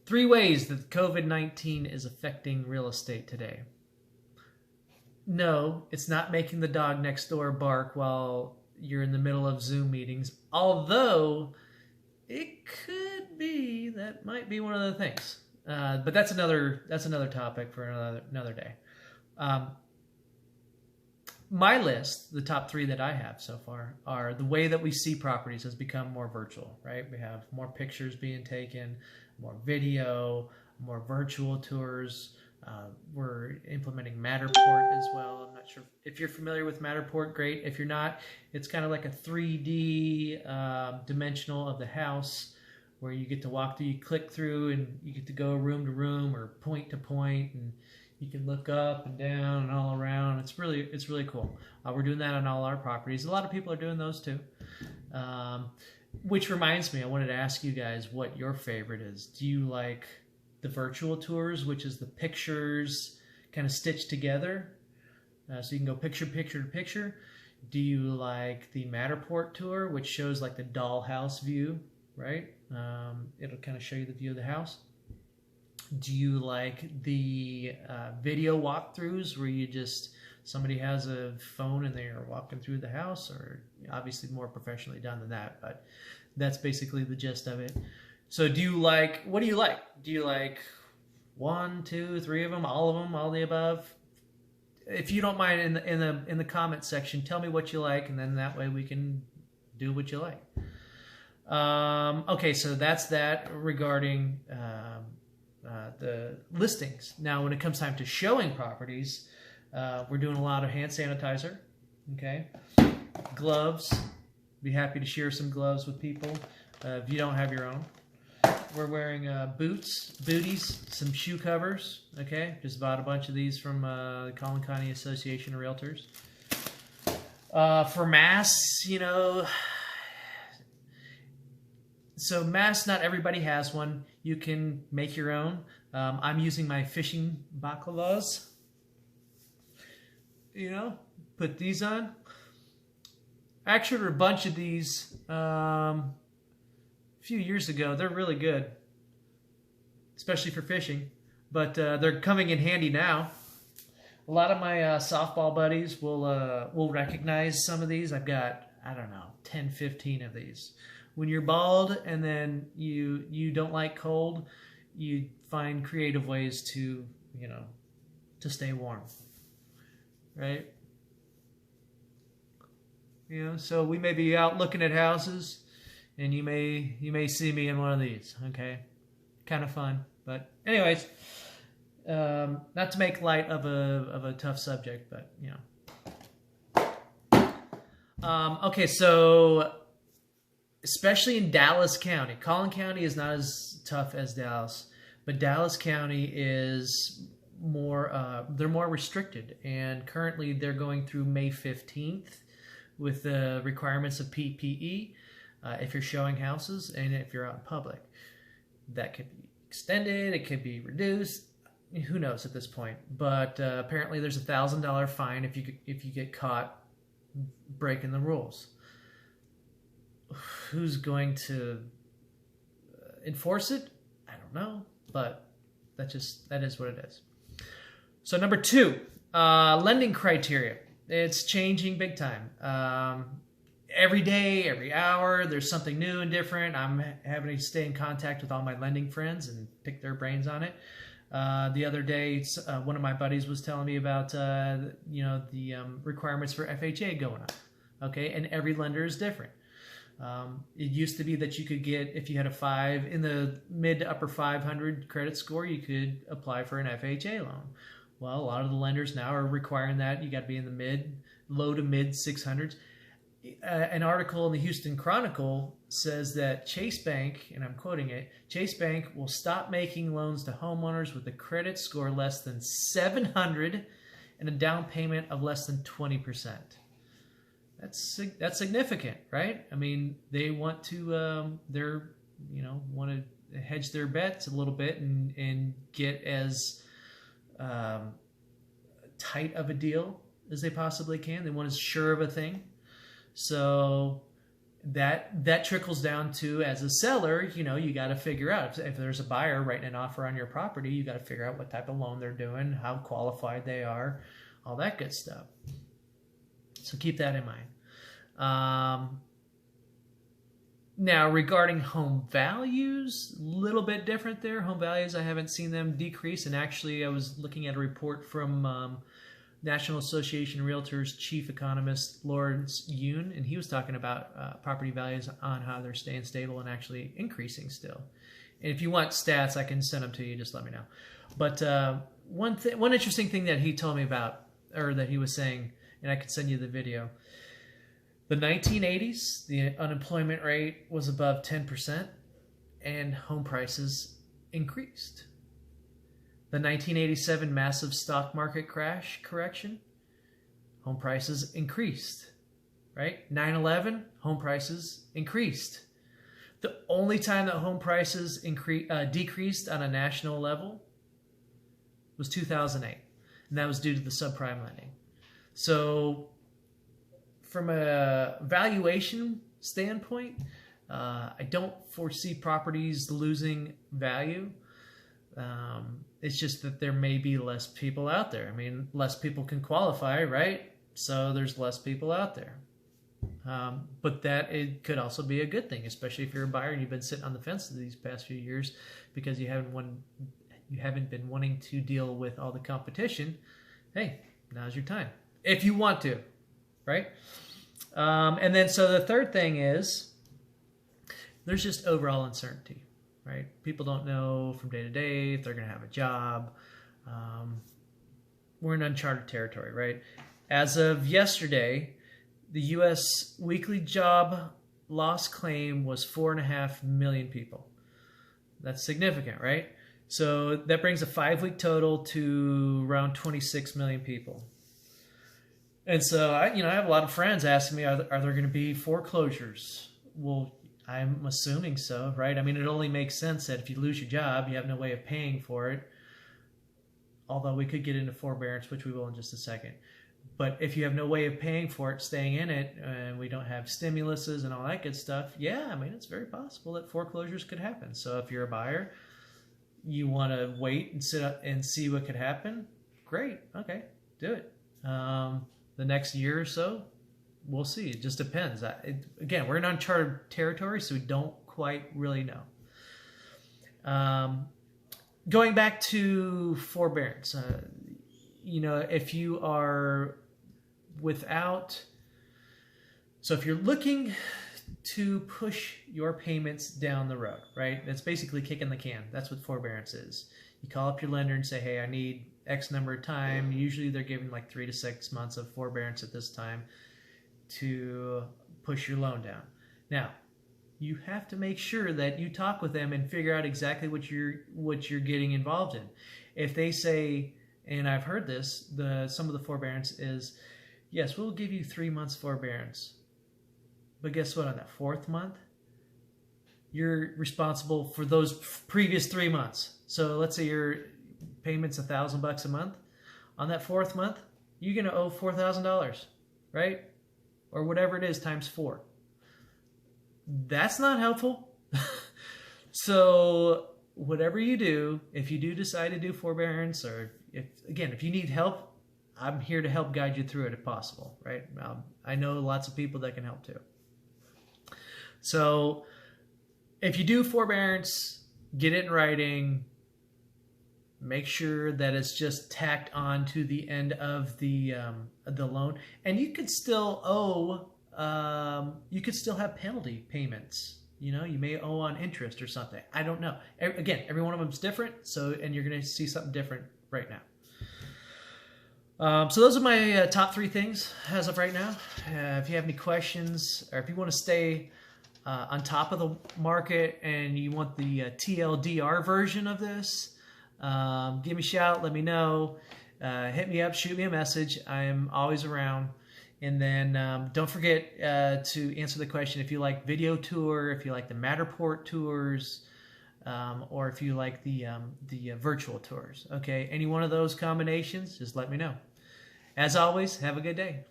3 ways that COVID-19 is affecting real estate today. No, it's not making the dog next door bark while you're in the middle of Zoom meetings, although it could be, that might be one of the things. But that's another topic for another day. My list, the top 3 that I have so far, are the way that we see properties has become more virtual, right? We have more pictures being taken, more video, more virtual tours. We're implementing Matterport as well. I'm not sure if you're familiar with Matterport, great. If you're not, it's kind of like a 3D dimensional of the house where you get to walk through, you click through, and you get to go room to room or point to point, and you can look up and down and all around. It's really cool. We're doing that on all our properties. A lot of people are doing those too. Which reminds me, I wanted to ask you guys what your favorite is. Do you like the virtual tours, which is the pictures kind of stitched together, so you can go picture to picture? Do you like the Matterport tour, which shows like the dollhouse view, right? It'll kind of show you the view of the house. Do you like the video walkthroughs where you just, somebody has a phone and they are walking through the house, or obviously more professionally done than that, but that's basically the gist of it. So what do you like? Do you like 1, 2, 3 of them, all the above? If you don't mind, in the comment section, tell me what you like, and then that way we can do what you like. Okay, so that's that regarding the listings. Now, when it comes time to showing properties, we're doing a lot of hand sanitizer. Okay, gloves. Be happy to share some gloves with people if you don't have your own. We're wearing booties, some shoe covers. Okay, just bought a bunch of these from the Collin County Association of Realtors. For masks, so masks, not everybody has one. You can make your own. I'm using my fishing baklavas. Put these on. Actually, there are a bunch of these a few years ago. They're really good, especially for fishing. But they're coming in handy now. A lot of my softball buddies will recognize some of these. I've got, 10, 15 of these. When you're bald and then you don't like cold, you find creative ways to stay warm, right? So we may be out looking at houses, and you may see me in one of these. Okay, kind of fun. But anyways, not to make light of a tough subject, but okay, so especially in Dallas County, Collin County is not as tough as Dallas, but Dallas County is more. They're more restricted, and currently they're going through May 15th with the requirements of PPE. If you're showing houses and if you're out in public, that could be extended, it could be reduced, who knows at this point. But apparently there's a $1,000 fine if you get caught breaking the rules. Who's going to enforce it? I don't know, but that is what it is. So number 2, lending criteria. It's changing big time. Every day, every hour, there's something new and different. I'm having to stay in contact with all my lending friends and pick their brains on it. The other day, one of my buddies was telling me about the requirements for FHA going up. Okay, and every lender is different. It used to be that you could get, if you had a 5 in the mid to upper 500 credit score, you could apply for an FHA loan. Well, a lot of the lenders now are requiring that you got to be in the low to mid 600s. An article in the Houston Chronicle says that Chase Bank, and I'm quoting it, Chase Bank will stop making loans to homeowners with a credit score less than 700 and a down payment of less than 20%. That's significant, right? I mean, they want to want to hedge their bets a little bit and get as tight of a deal as they possibly can. They want as sure of a thing. So that trickles down to, as a seller, you got to figure out if there's a buyer writing an offer on your property, you got to figure out what type of loan they're doing, how qualified they are, all that good stuff. So keep that in mind. Now, regarding home values, a little bit different there. Home values, I haven't seen them decrease. And actually, I was looking at a report from National Association of Realtors chief economist Lawrence Yun, and he was talking about property values on how they're staying stable and actually increasing still. And if you want stats, I can send them to you. Just let me know. But one interesting thing that he told me about, or that he was saying, and I could send you the video. The 1980s, the unemployment rate was above 10%, and home prices increased. The 1987 massive stock market crash correction, home prices increased, right? 9/11, home prices increased. The only time that home prices decreased on a national level was 2008, and that was due to the subprime lending. So from a valuation standpoint, I don't foresee properties losing value. It's just that there may be less people out there. I mean, less people can qualify, right? So there's less people out there. But that it could also be a good thing, especially if you're a buyer and you've been sitting on the fence these past few years because you haven't been wanting to deal with all the competition. Hey, now's your time if you want to, right? And then so the third thing is there's just overall uncertainty. Right? People don't know from day to day if they're going to have a job. We're in uncharted territory, right? As of yesterday, the U.S. weekly job loss claim was 4.5 million people. That's significant, right? So that brings a 5-week total to around 26 million people. And so I have a lot of friends asking me, are there going to be foreclosures? Well, I'm assuming so, right? I mean, it only makes sense that if you lose your job, you have no way of paying for it. Although we could get into forbearance, which we will in just a second. But if you have no way of paying for it, staying in it, and we don't have stimuluses and all that good stuff, yeah, I mean, it's very possible that foreclosures could happen. So if you're a buyer, you want to wait and sit up and see what could happen, great, okay, do it. The next year or so, we'll see. It just depends. Again, we're in uncharted territory, so we don't quite really know. Going back to forbearance, if you are if you're looking to push your payments down the road, right? That's basically kicking the can. That's what forbearance is. You call up your lender and say, hey, I need X number of time. Usually they're giving like 3 to 6 months of forbearance at this time to push your loan down. Now, you have to make sure that you talk with them and figure out exactly what you're getting involved in. If they say, and I've heard this, some of the forbearance is, yes, we'll give you 3 months forbearance. But guess what? On that 4th month, you're responsible for those previous 3 months. So let's say your payment's $1,000 a month. On that 4th month, you're going to owe $4,000, right? Or whatever it is times 4. That's not helpful. So whatever you do, if you do decide to do forbearance, or if you need help, I'm here to help guide you through it if possible, right? I know lots of people that can help too. So if you do forbearance, get it in writing. Make sure that it's just tacked on to the end of the loan, and you could still owe. You could still have penalty payments. You may owe on interest or something. I don't know. Again, every one of them is different. And you're going to see something different right now. So those are my top 3 things as of right now. If you have any questions, or if you want to stay on top of the market and you want the TLDR version of this, give me a shout, let me know, hit me up, shoot me a message. I am always around. And then don't forget to answer the question if you like video tour, if you like the Matterport tours, or if you like the virtual tours. Okay, any one of those combinations, just let me know. As always, have a good day.